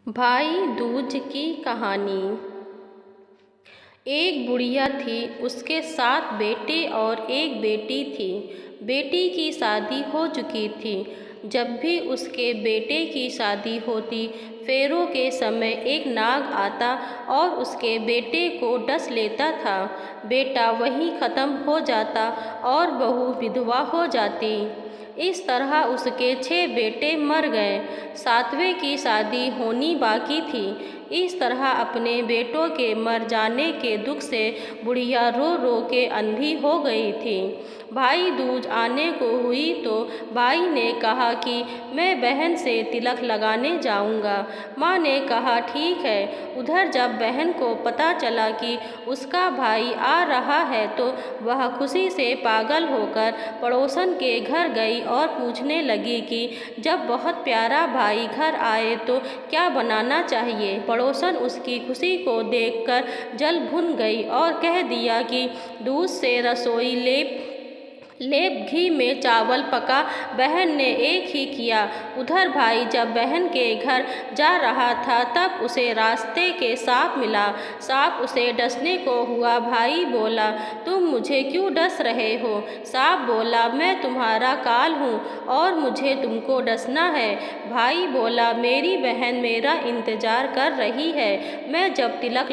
भाई दूज की कहानी। एक बुढ़िया थी, उसके 7 बेटे और एक बेटी थी। बेटी की शादी हो चुकी थी। जब भी उसके बेटे की शादी होती, फेरों के समय एक नाग आता और उसके बेटे को डस लेता था। बेटा वहीं ख़त्म हो जाता और बहू विधवा हो जाती। इस तरह उसके 6 बेटे मर गए। 7वें की शादी होनी बाकी थी। इस तरह अपने बेटों के मर जाने के दुख से बुढ़िया रो रो के अंधी हो गई थी। भाई दूज आने को हुई तो भाई ने कहा कि मैं बहन से तिलक लगाने जाऊंगा। माँ ने कहा ठीक है। उधर जब बहन को पता चला कि उसका भाई आ रहा है तो वह खुशी से पागल होकर पड़ोसन के घर गई और पूछने लगी कि जब बहुत प्यारा भाई घर आए तो क्या बनाना चाहिए। पड़ोसन उसकी खुशी को देखकर जल भुन गई और कह दिया कि दूध से रसोई लेप घी में चावल पका। बहन ने एक ही किया। उधर भाई जब बहन के घर जा रहा था तब उसे रास्ते के सांप मिला। सांप उसे डसने को हुआ। भाई बोला तुम मुझे क्यों डस रहे हो। सांप बोला मैं तुम्हारा काल हूँ और मुझे तुमको डसना है। भाई बोला मेरी बहन मेरा इंतजार कर रही है। मैं जब तिलक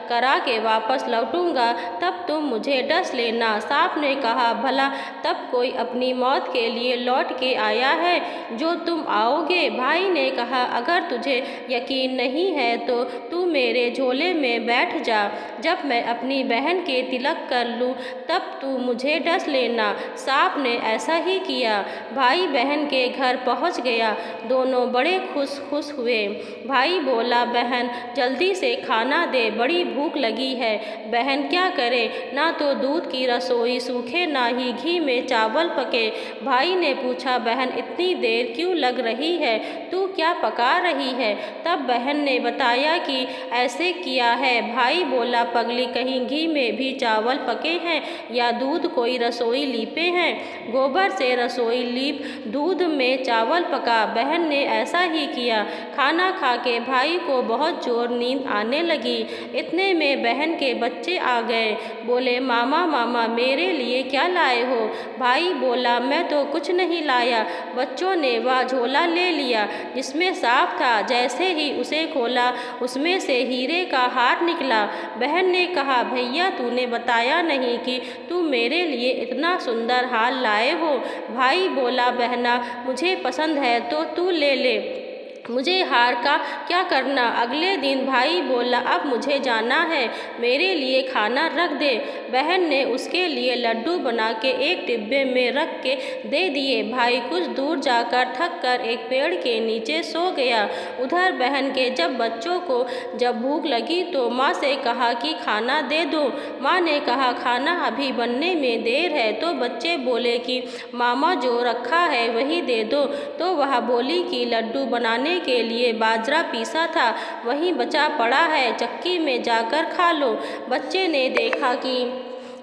करा के वापस लौटूंगा तब तुम मुझे डस लेना। सांप ने कहा भला तब कोई अपनी मौत के लिए लौट के आया है जो तुम आओगे। भाई ने कहा अगर तुझे यकीन नहीं है तो तू मेरे झोले में बैठ जा। जब मैं अपनी बहन के तिलक कर लूँ तब तू मुझे डस लेना। सांप ने ऐसा ही किया। भाई बहन के घर पहुँच गया। दोनों बड़े खुश हुए। भाई बोला बहन जल्दी से खाना दे, बड़ी भूख लगी है। बहन क्या करे, ना तो दूध की रसोई सूखे ना ही घी में चावल पके। भाई ने पूछा बहन इतनी देर क्यों लग रही है, तू क्या पका रही है। तब बहन ने बताया कि ऐसे किया है। भाई बोला पगली कहीं घी में भी चावल पके हैं या दूध कोई रसोई लीपे हैं। गोबर से रसोई लीप दूध में चावल पका। बहन ने ऐसा ही किया। खाना खा के भाई को बहुत जोर नींद आने लगी। इतने में बहन के बच्चे आ गए। बोले मामा मामा मेरे लिए क्या लाए हो। भाई बोला मैं तो कुछ नहीं लाया। बच्चों ने वह झोला ले लिया जिसमें सांप था। जैसे ही उसे खोला उसमें से हीरे का हार निकला। बहन ने कहा भैया तूने बताया नहीं कि तू मेरे लिए इतना सुंदर हार लाए हो। भाई बोला बहना मुझे पसंद है तो तू ले ले, मुझे हार का क्या करना। अगले दिन भाई बोला अब मुझे जाना है, मेरे लिए खाना रख दे। बहन ने उसके लिए लड्डू बना के एक डिब्बे में रख के दे दिए। भाई कुछ दूर जाकर थक कर एक पेड़ के नीचे सो गया। उधर बहन के जब बच्चों को जब भूख लगी तो माँ से कहा कि खाना दे दो। माँ ने कहा खाना अभी बनने में देर है। तो बच्चे बोले कि मामा जो रखा है वही दे दो। तो वह बोली कि लड्डू बनाने के लिए बाजरा पीसा था वहीं बचा पड़ा है, चक्की में जाकर खा लो। बच्चे ने देखा कि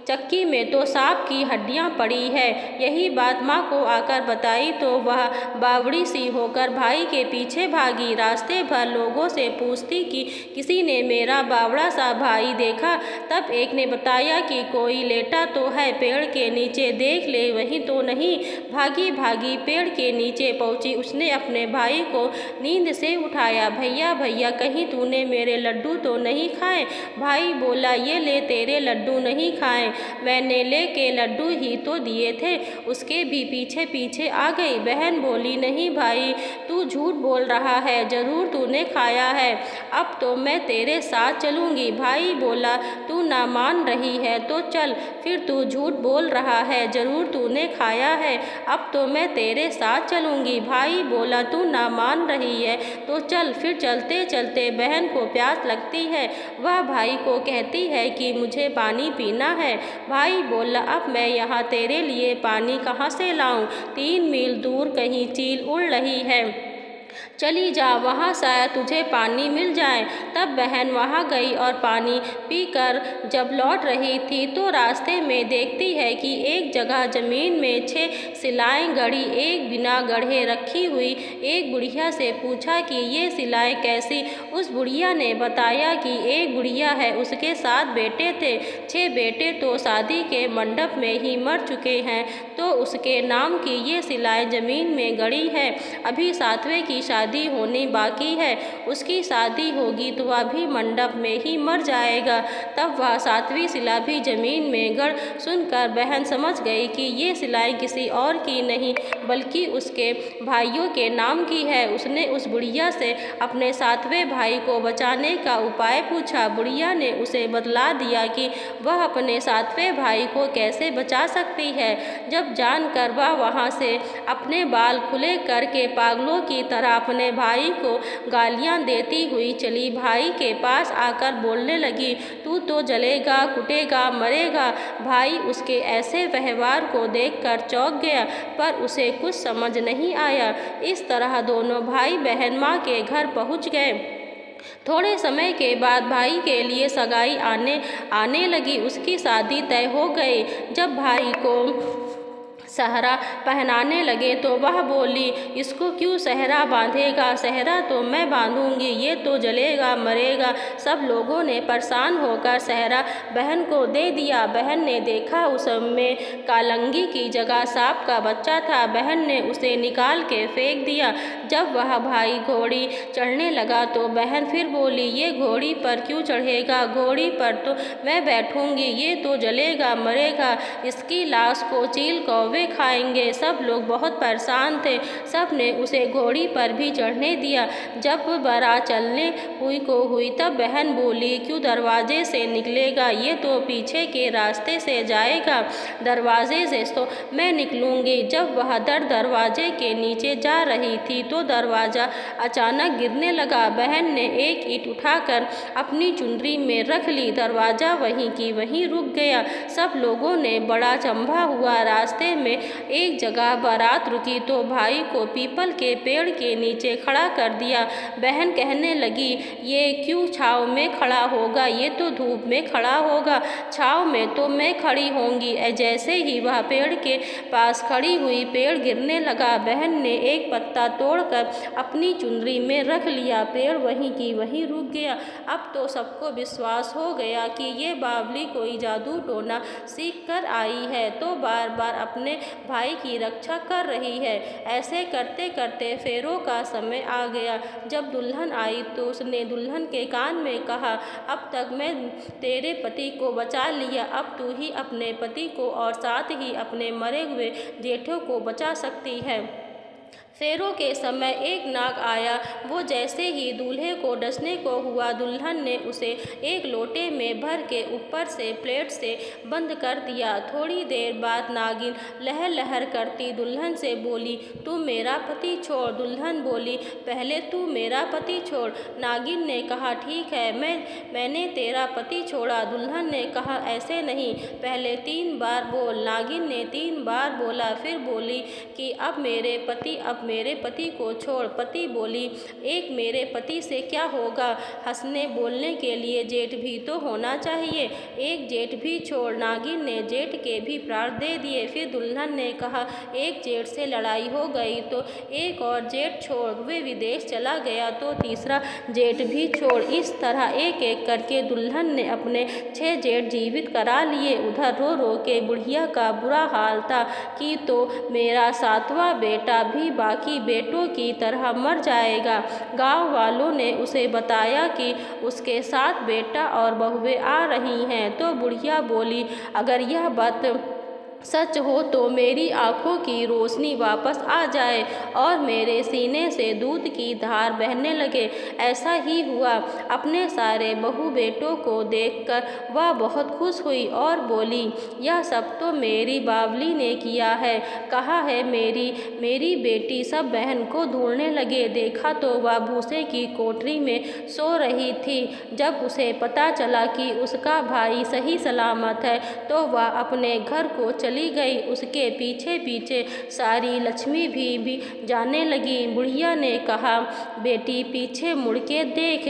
चक्की में तो सांप की हड्डियां पड़ी है। यही बात माँ को आकर बताई तो वह बावड़ी सी होकर भाई के पीछे भागी। रास्ते भर लोगों से पूछती कि किसी ने मेरा बावड़ा सा भाई देखा। तब एक ने बताया कि कोई लेटा तो है पेड़ के नीचे, देख ले वहीं तो नहीं। भागी भागी पेड़ के नीचे पहुंची। उसने अपने भाई को नींद से उठाया। भैया भैया कहीं तूने मेरे लड्डू तो नहीं खाए। भाई बोला ये ले तेरे लड्डू नहीं खाए, मैंने लेके लड्डू ही तो दिए थे। उसके भी पीछे पीछे आ गई। बहन बोली नहीं भाई तू झूठ बोल रहा है, जरूर तूने खाया है, अब तो मैं तेरे साथ चलूँगी। भाई बोला तू ना मान रही है तो चल, फिर तू झूठ बोल रहा है, जरूर तूने खाया है, अब तो मैं तेरे साथ चलूँगी। भाई बोला तू ना मान रही है तो चल। फिर चलते चलते बहन को प्यास लगती है। वह भाई को कहती है कि मुझे पानी पीना है। भाई बोला अब मैं यहाँ तेरे लिए पानी कहाँ से लाऊं, 3 मील दूर कहीं चील उड़ रही है, चली जा वहाँ शायद तुझे पानी मिल जाए। तब बहन वहाँ गई और पानी पीकर जब लौट रही थी तो रास्ते में देखती है कि एक जगह ज़मीन में 6 सिलाएँ गड़ी। एक बिना गढ़े रखी हुई। एक बुढ़िया से पूछा कि ये सिलाएँ कैसी? उस बुढ़िया ने बताया कि एक बुढ़िया है, उसके 7 बेटे थे। 6 बेटे तो शादी के मंडप में ही मर चुके हैं, तो उसके नाम की ये सिलाएँ ज़मीन में गड़ी है। अभी 7वें की शादी होनी बाकी है। उसकी शादी होगी तो वह भी मंडप में ही मर जाएगा। तब वह 7वीं सिला भी ज़मीन में गड़। सुनकर बहन समझ गई कि ये सिलाएँ किसी और की नहीं बल्कि उसके भाइयों के नाम की है। उसने उस बुढ़िया से अपने 7वें भाई को बचाने का उपाय पूछा। बुढ़िया ने उसे बतला दिया कि वह अपने 7वें भाई को कैसे बचा सकती है। जब जानकर वह वहाँ से अपने बाल खुले करके पागलों की तरह अपने भाई को गालियाँ देती हुई चली। भाई के पास आकर बोलने लगी, तू तो जलेगा, कुटेगा, मरेगा। भाई उसके ऐसे व्यवहार को देखकर चौंक गया, पर उसे कुछ समझ नहीं आया। इस तरह दोनों भाई बहन माँ के घर पहुँच गए। थोड़े समय के बाद भाई के लिए सगाई आने लगी। उसकी शादी तय हो गई। जब भाई को सहरा पहनाने लगे तो वह बोली, इसको क्यों सहरा बांधेगा? सहरा तो मैं बांधूंगी, ये तो जलेगा, मरेगा। सब लोगों ने परेशान होकर सहरा बहन को दे दिया। बहन ने देखा उसमें कालंगी की जगह सांप का बच्चा था। बहन ने उसे निकाल के फेंक दिया। जब वह भाई घोड़ी चढ़ने लगा तो बहन फिर बोली, ये घोड़ी पर क्यों चढ़ेगा? घोड़ी पर तो मैं बैठूंगी, ये तो जलेगा, मरेगा। इसकी लाश को चील कौवे खाएंगे। सब लोग बहुत परेशान थे। सब ने उसे घोड़ी पर भी चढ़ने दिया। जब बारात चलने हुई तब बहन बोली, क्यों दरवाजे से निकलेगा? ये तो पीछे के रास्ते से जाएगा। दरवाजे से तो मैं निकलूंगी। जब वह दरवाजे के नीचे जा रही थी तो दरवाज़ा अचानक गिरने लगा। बहन ने एक ईंट उठाकर अपनी चुनरी में रख ली। दरवाज़ा वहीं की वहीं रुक गया। सब लोगों ने बड़ा चंभा हुआ। रास्ते में एक जगह बारात रुकी तो भाई को पीपल के पेड़ के नीचे खड़ा कर दिया। बहन कहने लगी, ये क्यों छाँव में खड़ा होगा? ये तो धूप में खड़ा होगा। छाँव में तो मैं खड़ी होंगी। जैसे ही वह पेड़ के पास खड़ी हुई, पेड़ गिरने लगा। बहन ने एक पत्ता तोड़कर अपनी चुनरी में रख लिया। पेड़ वहीं की वहीं रुक गया। अब तो सबको विश्वास हो गया कि ये बावली कोई जादू टोना सीख कर आई है, तो बार बार अपने भाई की रक्षा कर रही है। ऐसे करते करते फेरों का समय आ गया। जब दुल्हन आई तो उसने दुल्हन के कान में कहा, अब तक मैं तेरे पति को बचा लिया, अब तू ही अपने पति को और साथ ही अपने मरे हुए जेठों को बचा सकती है। फेरों के समय एक नाग आया। वो जैसे ही दूल्हे को डसने को हुआ, दुल्हन ने उसे एक लोटे में भर के ऊपर से प्लेट से बंद कर दिया। थोड़ी देर बाद नागिन लहर लहर करती दुल्हन से बोली, तू मेरा पति छोड़। दुल्हन बोली, पहले तू मेरा पति छोड़। नागिन ने कहा, ठीक है, मैंने तेरा पति छोड़ा। दुल्हन ने कहा, ऐसे नहीं, पहले 3 बार बोल। नागिन ने 3 बार बोला। फिर बोली कि अब मेरे पति को छोड़। पति बोली, एक मेरे पति से क्या होगा? हंसने बोलने के लिए जेठ भी तो होना चाहिए। एक जेठ भी छोड़। नागिन ने जेठ के भी प्राण दे दिए। फिर दुल्हन ने कहा, एक जेठ से लड़ाई हो गई तो एक और जेठ छोड़। वे विदेश चला गया तो तीसरा जेठ भी छोड़। इस तरह एक एक करके दुल्हन ने अपने 6 जेठ जीवित करा लिए। उधर रो रो के बुढ़िया का बुरा हाल था कि तो मेरा 7वां बेटा भी बाकी बेटों की तरह मर जाएगा। गांव वालों ने उसे बताया कि उसके 7 बेटा और बहुएं आ रही हैं। तो बुढ़िया बोली, अगर यह बात सच हो तो मेरी आँखों की रोशनी वापस आ जाए और मेरे सीने से दूध की धार बहने लगे। ऐसा ही हुआ। अपने सारे बहू बेटों को देखकर वह बहुत खुश हुई और बोली, यह सब तो मेरी बावली ने किया है। कहा है मेरी बेटी। सब बहन को ढूंढने लगे। देखा तो वह भूसे की कोठरी में सो रही थी। जब उसे पता चला कि उसका भाई सही सलामत है तो वह अपने घर को चली गई। उसके पीछे पीछे सारी लक्ष्मी भी जाने लगी। बुढ़िया ने कहा, बेटी पीछे मुड़ के देख,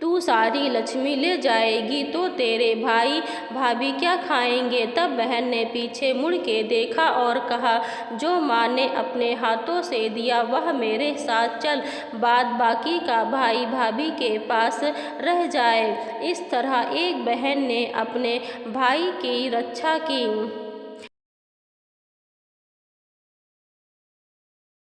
तू सारी लक्ष्मी ले जाएगी तो तेरे भाई भाभी क्या खाएंगे। तब बहन ने पीछे मुड़ के देखा और कहा, जो माँ ने अपने हाथों से दिया वह मेरे साथ चल, बाद बाकी का भाई भाभी के पास रह जाए। इस तरह एक बहन ने अपने भाई की रक्षा की।